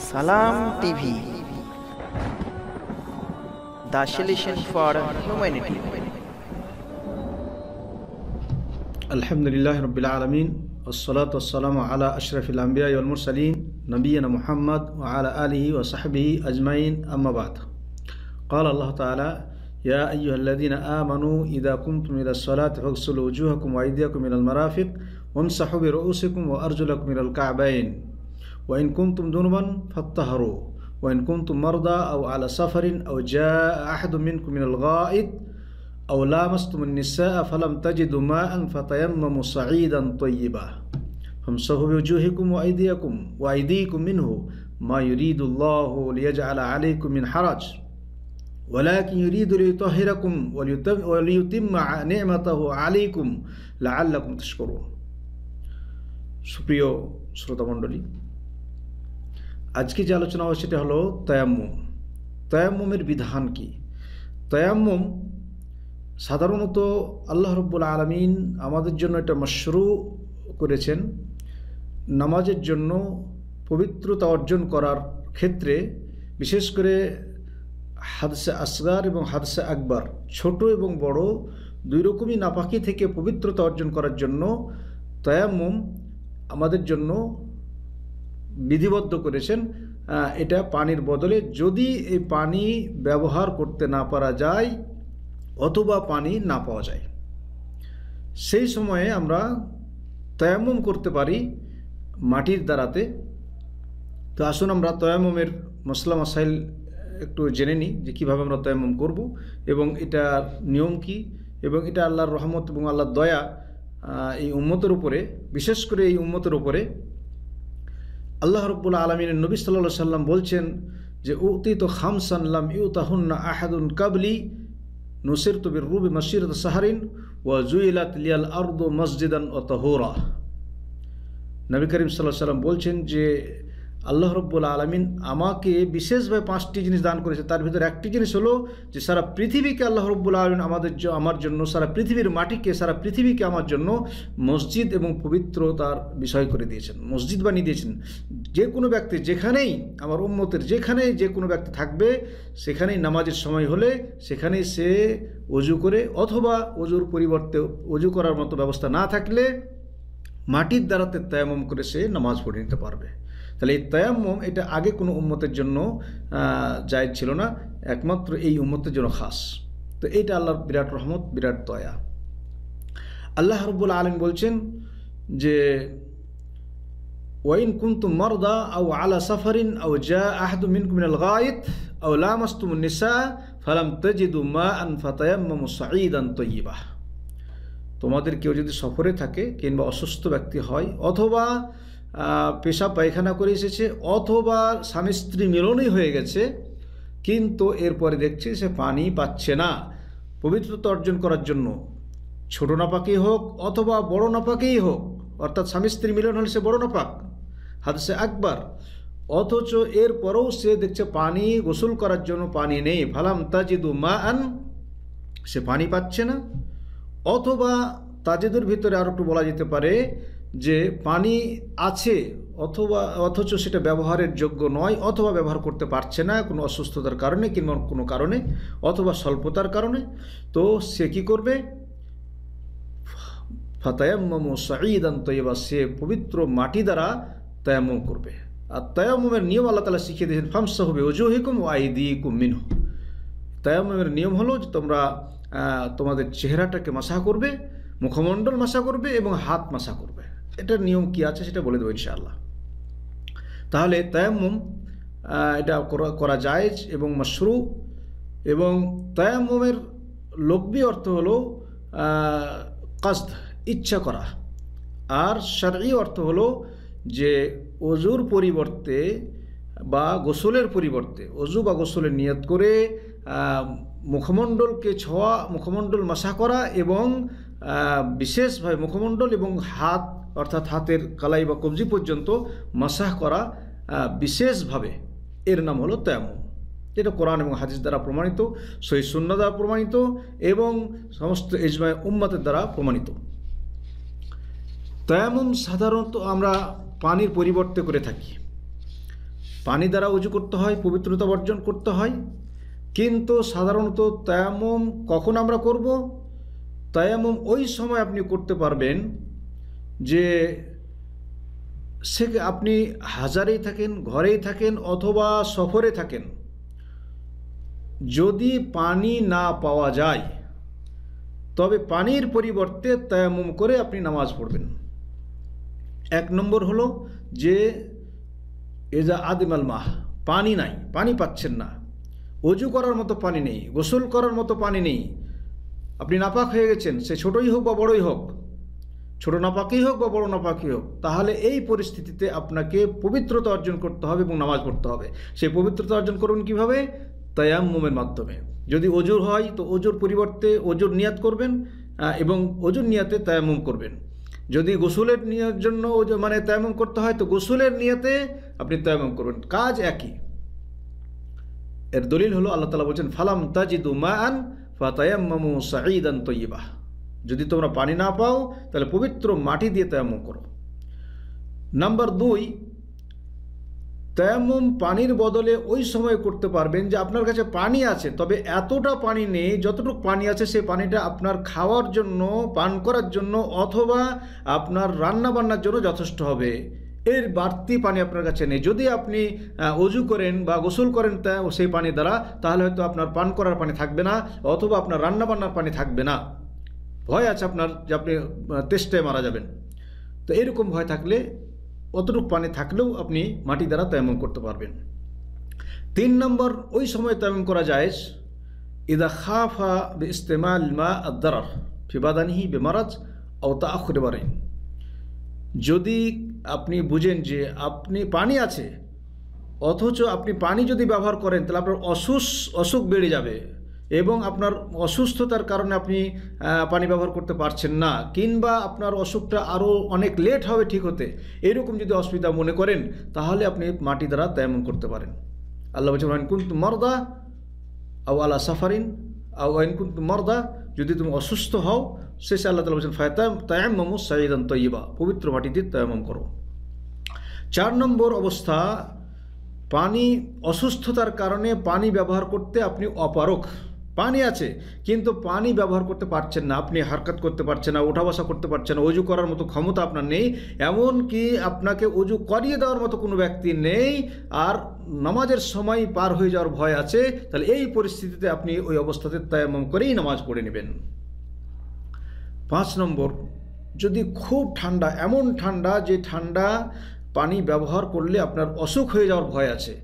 Salam TV, the solution for humanity. Alhamdulillah Rabbil Alameen, wassalatu wassalamu ala ashrafil anbiya wal mursaleen, nabiyyina Muhammad wa ala alihi wa sahbihi ajma'in, amma ba'd. Qala Allah Ta'ala, Ya ayyuhalladhina amanu idha kumtum ila as-salati faghsilu wujuhakum wa aydiyakum ila al-marafiq wamsahu bi ru'usikum wa arjulakum ila al-ka'bayn wa in kuntum junuban fattahharu wa in kuntum marda aw ala safarin aw jaa'a ahadun minkum min al-gha'id aw lamastum an-nisaa falam tajidu ma'an fatayammamu sa'idan tayyiban famsahu bi wujuhikum wa aydiyakum minhu ma yuridu Allahu liyaj'ala 'alaykum min haraj ولكن يريد ليطهركم وليتم نعمته عليكم لعلكم تشكرون। সুপ্রিয় শ্রোতা মণ্ডলী, আজকে যে আলোচনা হবে সেটা হলো তায়াম্মুম। তায়াম্মুমের বিধান কি? তায়াম্মুম সাধারণত আল্লাহ রাব্বুল আলামিন আমাদের জন্য এটা মাশরু করেছেন নামাজের জন্য পবিত্রতা অর্জন করার ক্ষেত্রে, বিশেষ করে হাদসে আসগার এবং হাদসে আকবার, ছোট এবং বড় দুই রকমই নাপাকি থেকে পবিত্রতা অর্জন করার জন্য তায়াম্মুম আমাদের জন্য বিধিবদ্ধ করেছেন। এটা পানির বদলে যদি এই পানি ব্যবহার করতে না পারা যায় অথবা পানি না পাওয়া যায়, সেই সময়ে আমরা তায়াম্মুম করতে পারি মাটির দ্বারাতে। তো আসুন আমরা তায়াম্মুমের মসলা মাসাইল একটু জেনে নিই যে কীভাবে আমরা তায়াম্মুম করব এবং এটার নিয়ম কি, এবং এটা আল্লাহর রহমত এবং আল্লাহর দয়া এই উম্মতের উপরে, বিশেষ করে এই উম্মতের উপরে। আল্লাহ রাব্বুল আলামিনের নবী সাল্লাল্লাহু আলাইহি সাল্লাম বলছেন যে উতিতু খামসান লাম ইউতাহুন্না আহাদুন কাবলি নুসিরতু বিররুবি মাসিরাত সাহরিন ওয়া জুইলাত লিয়াল আরদু মসজিদান ওয়া তাহুরা। নবী করিম সাল্লাল্লাহু আলাইহি সাল্লাম বলছেন যে আল্লাহ রাব্বুল আলামিন আমাকে বিশেষভাবে 5টি জিনিস দান করেছে। তার ভিতরে একটি জিনিস হলো যে সারা পৃথিবীকে আল্লাহ রাব্বুল আলামিন আমার জন্য, সারা পৃথিবীর মাটিকে, সারা পৃথিবীকে আমার জন্য মসজিদ এবং পবিত্রতার বিষয় করে দিয়েছেন, মসজিদ বানিয়ে দিয়েছেন। যে কোনো ব্যক্তি যেখানেই, আমার উম্মতের যেখানে যে কোনো ব্যক্তি থাকবে, সেখানেই নামাজের সময় হলে সেখানেই সে ওযু করে, অথবা ওযুর পরিবর্তে ওযু করার মতো ব্যবস্থা না থাকলে মাটির দ্বারাতে তায়াম্মুম করে সে নামাজ পড়ে নিতে পারবে। তাহলে এই তায়াম্মুম এটা আগে কোনো উম্মতের জন্য জায়েজ ছিল না, একমাত্র এই উম্মতের জন্য খাস। তো এইটা আল্লাহর বিরাট রহমত, বিরাট দয়া। আল্লাহ রাব্বুল আলামিন বলছেন যে ওয়াইন কুনতুম মারদা আও আলা সাফারিন আও জা আহাদুম মিনকুম মিনাল গায়িত আও লামাসতুমুন নিসা ফালাম তাজিদু মাআন ফাতায়াম্মামু সাঈদান তাইয়্যিবা। তোমাদের কেউ যদি সফরে থাকে কিংবা অসুস্থ ব্যক্তি হয়, অথবা পেশাব পায়খানা করে এসেছে, অথবা স্বামী স্ত্রী মিলনই হয়ে গেছে, কিন্তু এরপরে দেখছে সে পানি পাচ্ছে না পবিত্রতা অর্জন করার জন্য, ছোট নাপাকি হোক অথবা বড় নাপাকেই হোক, অর্থাৎ স্বামী স্ত্রী মিলন হলে সে বড় নাপাক, হাদসে আকবার, অথচ এরপরেও সে দেখছে পানি গোসল করার জন্য পানি নেই, ফালাম তাজিদু মাআন, সে পানি পাচ্ছে না। অথবা তাজিদুর ভিতরে আরও একটু বলা যেতে পারে যে পানি আছে অথচ সেটা ব্যবহারের যোগ্য নয়, অথবা ব্যবহার করতে পারছে না কোনো অসুস্থতার কারণে কিংবা কোনো কারণে, অথবা স্বল্পতার কারণে, তো সে কী করবে? ফাতায়াম্মামু সাঈদান তাইয়্যিবা, সে পবিত্র মাটি দ্বারা তায়াম্মুম করবে। আর তায়াম্মুমের নিয়ম আল্লাহ তাআলা শিখিয়ে দিয়েছেন, ফামসাহু বিউজুহিকুম ওয়া আইদিকুম মিনহু। তায়াম্মুমের নিয়ম হলো যে তোমরা তোমাদের চেহারাটাকে মাসা করবে, মুখমণ্ডল মাসা করবে এবং হাত মাসা করবে। এটার নিয়ম কি আছে সেটা বলে দেবো ইনশাআল্লাহ। তাহলে তায়াম্মুম এটা করা জায়েজ এবং মাশরু। এবং তায়াম্মুমের লগ্বি অর্থ হলো কাসদ, ইচ্ছা করা, আর শারঈ অর্থ হলো যে ওযুর পরিবর্তে বা গোসলের পরিবর্তে ওযু বা গোসলের নিয়ত করে মুখমণ্ডলকে ছোঁয়া, মুখমণ্ডল মাসা করা এবং বিশেষভাবে মুখমণ্ডল এবং হাত, অর্থাৎ হাতের কালাই বা কবজি পর্যন্ত মাসাহ করা বিশেষভাবে, এর নাম হলো তায়াম্মুম। যেটা কোরআন এবং হাদিস দ্বারা প্রমাণিত, সহিহ সুন্নাহ দ্বারা প্রমাণিত এবং সমস্ত ইজমায়ে উম্মতের দ্বারা প্রমাণিত। তায়াম্মুম সাধারণত আমরা পানির পরিবর্তে করে থাকি। পানি দ্বারা উজু করতে হয়, পবিত্রতা অর্জন করতে হয়। কিন্তু সাধারণত তায়াম্মুম কখন আমরা করব? তায়াম্মুম ওই সময় আপনি করতে পারবেন যে সে আপনি হাজারেই থাকেন, ঘরেই থাকেন অথবা সফরে থাকেন, যদি পানি না পাওয়া যায় তবে পানির পরিবর্তে তায়াম্মুম করে আপনি নামাজ পড়বেন। এক নম্বর হলো যে এজা আদিমাল মাহ, পানি নাই, পানি পাচ্ছেন না, অজু করার মতো পানি নেই, গোসল করার মতো পানি নেই, আপনি নাপাক হয়ে গেছেন, সে ছোটই হোক বা বড়ই হোক, ছোট নাপাকই হোক বা বড় নাপাকই হোক, তাহলে এই পরিস্থিতিতে আপনাকে পবিত্রতা অর্জন করতে হবে এবং নামাজ পড়তে হবে। সেই পবিত্রতা অর্জন করুন কিভাবে? তায়াম্মুমের মাধ্যমে। যদি অজুর হয় তো অজুর পরিবর্তে অজুর নিয়াত করবেন এবং অজুর নিয়াতে তায়াম্মুম করবেন। যদি গোসলের নিয়ার জন্য মানে তায়াম্মুম করতে হয় তো গোসলের নিয়াতে আপনি তায়াম্মুম করবেন, কাজ একই। এর দলিল হলো আল্লাহ তাআলা বলছেন ফালাম তাজিদু মাআন ফাতায়াম্মামু সাঈদান তাইয়্যিবা, যদি তোমরা পানি না পাও তাহলে পবিত্র মাটি দিয়ে তায়াম্মুম করো। নাম্বার 2, তায়াম্মুম পানির বদলে ওই সময় করতে পারবেন যে আপনার কাছে পানি আছে, তবে এতটা পানি নেই, যতটুকু পানি আছে সেই পানিটা আপনার খাওয়ার জন্য, পান করার জন্য অথবা আপনার রান্না বান্নার জন্য যথেষ্ট হবে। এর বাড়তি পানি আপনার কাছে নেই। যদি আপনি অজু করেন বা গোসল করেন সেই পানি দ্বারা, তাহলে হয়তো আপনার পান করার পানি থাকবে না অথবা আপনার রান্না বান্নার পানি থাকবে না, ভয় আছে আপনার যে আপনি তেষ্টায় মারা যাবেন। তো এরকম ভয় থাকলে অতটুকু পানি থাকলেও আপনি মাটি দ্বারা তায়াম্মুম করতে পারবেন। 3 নম্বর, ওই সময় তায়াম্মুম করা জায়েজ ইদা খাফা বিইস্তেমাল মা আদ-দারার ফি বাদানিহি বিমারাজ আও তাআখুর বারাইন, যদি আপনি বুঝেন যে আপনি পানি আছে অথচ আপনি পানি যদি ব্যবহার করেন তাহলে আপনার অসুখ বেড়ে যাবে এবং আপনার অসুস্থতার কারণে আপনি পানি ব্যবহার করতে পারছেন না, কিংবা আপনার অসুখটা আরও অনেক লেট হবে ঠিক হতে, এরকম যদি অসুবিধা মনে করেন তাহলে আপনি মাটি দ্বারা তায়াম্মুম করতে পারেন। আল্লাহ বলছেন ওয়াইন কুনতুম মারদা আও আলা সাফারিন আও ওয়াইন কুনতুম মারদা, যদি তুমি অসুস্থ হও, শেষে আল্লাহ তাআলা বলছেন ফাতায়াম্মামু সাঈদান তাইয়্যিবা, পবিত্র মাটি দিয়ে তায়াম্মুম করো। 4 নম্বর অবস্থা, পানি অসুস্থতার কারণে পানি ব্যবহার করতে আপনি অপারগ, পানি আছে কিন্তু পানি ব্যবহার করতে পারছেন না, আপনি হারকাত করতে পারছেন না, ওঠা বসা করতে পারছেন না, অজু করার মতো ক্ষমতা আপনার নেই, এমনকি আপনাকে অজু করিয়ে দেওয়ার মতো কোনো ব্যক্তি নেই, আর নামাজের সময় পার হয়ে যাওয়ার ভয় আছে, তাহলে এই পরিস্থিতিতে আপনি ওই অবস্থাতে তায়াম্মুম করেই নামাজ পড়ে নেবেন। 5 নম্বর, যদি খুব ঠান্ডা, এমন ঠান্ডা যে ঠান্ডা পানি ব্যবহার করলে আপনার অসুখ হয়ে যাওয়ার ভয় আছে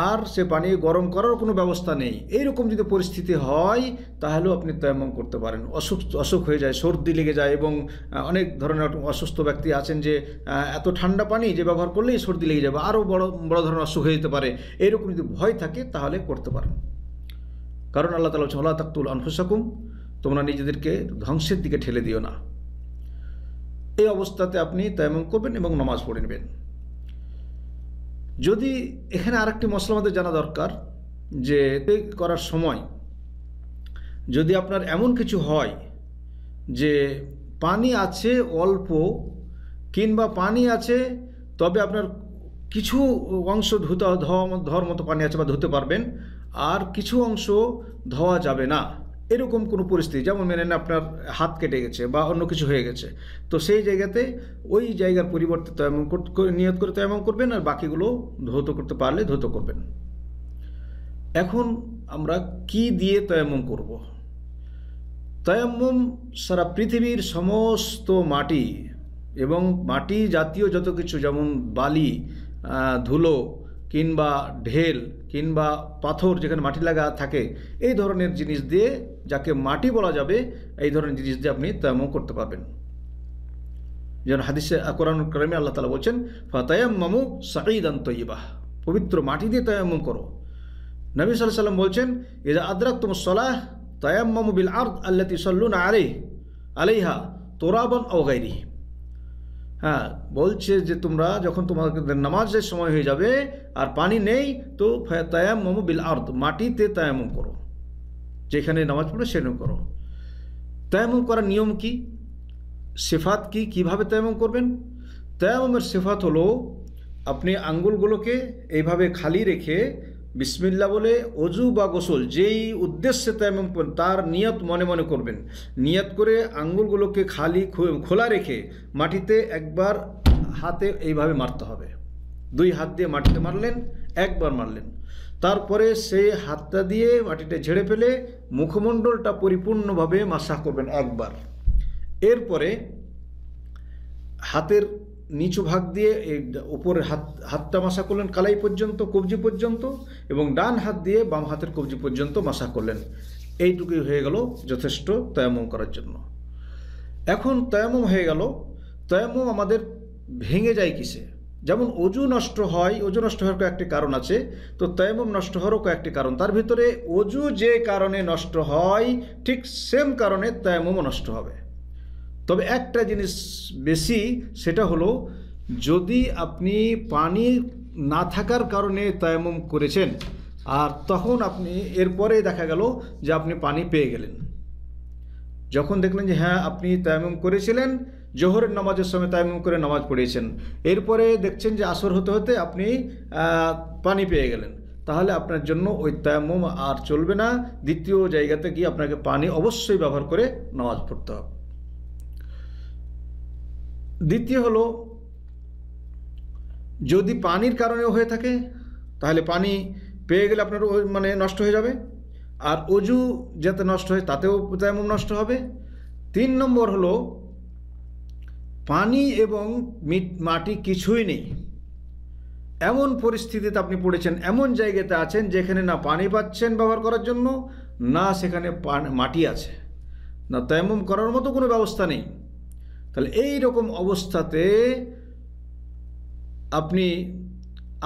আর সে পানি গরম করার কোনো ব্যবস্থা নেই, এইরকম যদি পরিস্থিতি হয় তাহলেও আপনি তায়াম্মুম করতে পারেন। অসুখ হয়ে যায়, সর্দি লেগে যায় এবং অনেক ধরনের অসুস্থ ব্যক্তি আছেন যে এত ঠান্ডা পানি যে ব্যবহার করলেই সর্দি লেগে যাবে, আরও বড় ধরনের অসুখ হয়ে যেতে পারে, এইরকম যদি ভয় থাকে তাহলে করতে পারেন। কারণ আল্লাহ তাআলা বলেছেন ওয়ালা তাকতুলু আনফুসাকুম, তোমরা নিজেদেরকে ধ্বংসের দিকে ঠেলে দিও না। এই অবস্থাতে আপনি তায়াম্মুম করবেন এবং নামাজ পড়ে নেবেন। যদি এখানে আরেকটি মশলা আমাদের জানা দরকার যে করার সময় যদি আপনার এমন কিছু হয় যে পানি আছে অল্প, কিংবা পানি আছে তবে আপনার কিছু অংশ ধোয়ার মতো পানি আছে বা ধুতে পারবেন, আর কিছু অংশ ধোয়া যাবে না, এরকম কোনো পরিস্থিতি, যেমন মেনে নেন আপনার হাত কেটে গেছে বা অন্য কিছু হয়ে গেছে, তো সেই জায়গাতে ওই জায়গার পরিবর্তে তায়াম্মুম নিয়ত করে তায়াম্মুম করবেন, আর বাকিগুলো ধৌত করতে পারলে ধৌত করবেন। এখন আমরা কি দিয়ে তায়াম্মুম করব? তায়াম্মুম সারা পৃথিবীর সমস্ত মাটি এবং মাটি জাতীয় যত কিছু, যেমন বালি, ধুলো কিংবা ঢেল কিংবা পাথর যেখানে মাটি লাগা থাকে, এই ধরনের জিনিস দিয়ে, যাকে মাটি বলা যাবে, এই ধরনের জিনিস দিয়ে আপনি তায়াম্মুম করতে পারবেন। যেমন হাদিসে কোরআনুল কারীমে আল্লাহ তাআলা বলছেন ফাতায়াম্মামু সাঈদান তাইয়্যিবা, পবিত্র মাটি দিয়ে তায়াম্মুম করো। নবী সাল্লাল্লাহু আলাইহি ওয়াসাল্লাম বলছেন ইযা আদরাকতুমুস সালাহ তায়াম্মামু বিল আরদ আল্লাতী ইউসাল্লুনা আলাইহা তুরাবান আও গায়রিহি। হ্যাঁ, বলছে যে তোমরা যখন তোমাদের নামাজের সময় হয়ে যাবে আর পানি নেই তো তায়াম্মামু বিল আরদ, মাটিতে তায়াম্মুম করো, যেখানে নামাজ পড়ো সেখানে করো। তায়াম্মুম করার নিয়ম কি, সিফাত কি, কিভাবে তায়াম্মুম করবেন? তায়াম্মুমের সিফাত হলো আপনি আঙ্গুলগুলোকে এইভাবে খালি রেখে বিসমিল্লাহ বলে অজু বা গোসল যেই উদ্দেশ্যে তায়াম্মুম তার নিয়ত মনে মনে করবেন। নিয়ত করে আঙ্গুলগুলোকে খালি খোলা রেখে মাটিতে একবার হাতে এইভাবে মারতে হবে। 2 হাত দিয়ে মাটিতে মারলেন, একবার মারলেন, তারপরে সেই হাতটা দিয়ে মাটিতে ঝেড়ে ফেলে মুখমণ্ডলটা পরিপূর্ণভাবে মাসাহ করবেন একবার। এরপরে হাতের নিচু ভাগ দিয়ে এই উপরের হাতটা মাসাহ করলেন কালাই পর্যন্ত, কবজি পর্যন্ত, এবং ডান হাত দিয়ে বাম হাতের কবজি পর্যন্ত মাসাহ করলেন। এইটুকুই হয়ে গেল যথেষ্ট তায়াম্মুম করার জন্য। এখন তায়াম্মুম হয়ে গেল। তায়াম্মুম আমাদের ভেঙে যায় কিসে? যেমন অজু নষ্ট হয়, অজু নষ্ট হওয়ার কয়েকটি কারণ আছে, তো তায়াম্মুম নষ্ট হওয়ারও কয়েকটি কারণ। তার ভিতরে অজু যে কারণে নষ্ট হয় ঠিক সেম কারণে তায়াম্মুমও নষ্ট হবে। তবে একটা জিনিস বেশি, সেটা হলো যদি আপনি পানি না থাকার কারণে তায়াম্মুম করেছেন আর তখন আপনি এরপরে দেখা গেল যে আপনি পানি পেয়ে গেলেন, যখন দেখলেন যে হ্যাঁ আপনি তায়াম্মুম করেছিলেন, জোহরের নামাজের সময় তায়াম্মুম করে নামাজ পড়িয়েছেন, এরপরে দেখছেন যে আসর হতে হতে আপনি পানি পেয়ে গেলেন, তাহলে আপনার জন্য ওই তায়াম্মুম আর চলবে না। দ্বিতীয় জায়গাতে গিয়ে আপনাকে পানি অবশ্যই ব্যবহার করে নামাজ পড়তে হবে। দ্বিতীয় হলো, যদি পানির কারণেও হয়ে থাকে তাহলে পানি পেয়ে গেলে আপনার মানে নষ্ট হয়ে যাবে, আর অজু যাতে নষ্ট হয় তাতেও তায়াম্মুম নষ্ট হবে। 3 নম্বর হলো, পানি এবং মাটি কিছুই নেই, এমন পরিস্থিতিতে আপনি পড়েছেন, এমন জায়গাতে আছেন যেখানে না পানি পাচ্ছেন ব্যবহার করার জন্য, না সেখানে মাটি আছে, না তায়াম্মুম করার মতো কোনো ব্যবস্থা নেই। তাহলে এই রকম অবস্থাতে আপনি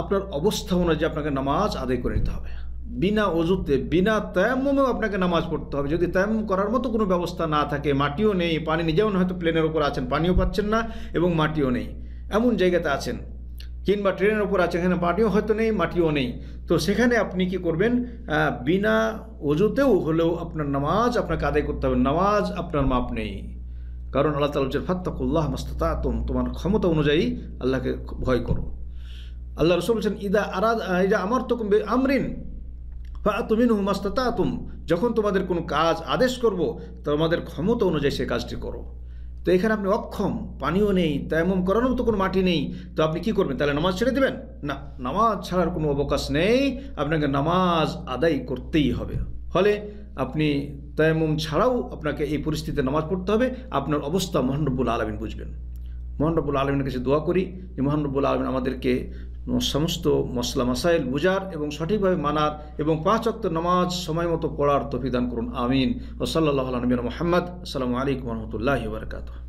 আপনার অবস্থা অনুযায়ী আপনাকে নামাজ আদায় করে নিতে হবে। বিনা অজুতে, বিনা তায়াম্মুমেও আপনাকে নামাজ পড়তে হবে। যদি তায়াম্মুম করার মতো কোনো ব্যবস্থা না থাকে, মাটিও নেই, পানি যেমন হয়তো প্লেনের ওপর আছেন, পানিও পাচ্ছেন না এবং মাটিও নেই, এমন জায়গাতে আছেন, কিংবা ট্রেনের ওপর আছেন, এখানে পানিও হয়তো নেই, মাটিও নেই, তো সেখানে আপনি কি করবেন? বিনা অজুতেও হলেও আপনার নামাজ আপনাকে আদায় করতে হবে। নামাজ আপনার মাপ নেই, কারণ আল্লাহ তাআলা বলেছেন ফাত্তাকুল্লাহ মাস্তাতাতুম, তোমার ক্ষমতা অনুযায়ী আল্লাহকে ভয় করো। আল্লাহ রাসূল বলেছেন ইদা আমারতুকুম বিআমরিন ফাআতু মিনহু মাস্তাতাতুম, যখন তোমাদের কোনো কাজ আদেশ করব তোমাদের ক্ষমতা অনুযায়ী সেই কাজটি করো। তো এখানে আপনি অক্ষম, পানিও নেই, তায়াম্মুম করানোর মতো কোনো মাটি নেই, তো আপনি কি করবেন? তাহলে নামাজ ছেড়ে দেবেন? না, নামাজ ছাড়ার কোনো অবকাশ নেই, আপনাকে নামাজ আদায় করতেই হবে। ফলে আপনি তায়াম্মুম ছাড়াও আপনাকে এই পরিস্থিতিতে নামাজ পড়তে হবে। আপনার অবস্থা মহান রব্বুল আলামিন বুঝবেন। মহান রব্বুল আলামিনের কাছে দোয়া করি যে মহান রব্বুল আলামিন আমাদেরকে সমস্ত মসলা মাসাইল বুঝার এবং সঠিকভাবে মানার এবং 5 ওয়াক্ত নামাজ সময় মতো পড়ার তৌফিক দান করুন। আমিন। ওয়া সাল্লাল্লাহু আলা নবিয়িনা মুহাম্মদ। আসসালামু আলাইকুম ওয়া রাহমাতুল্লাহি ওয়া বারাকাতুহু।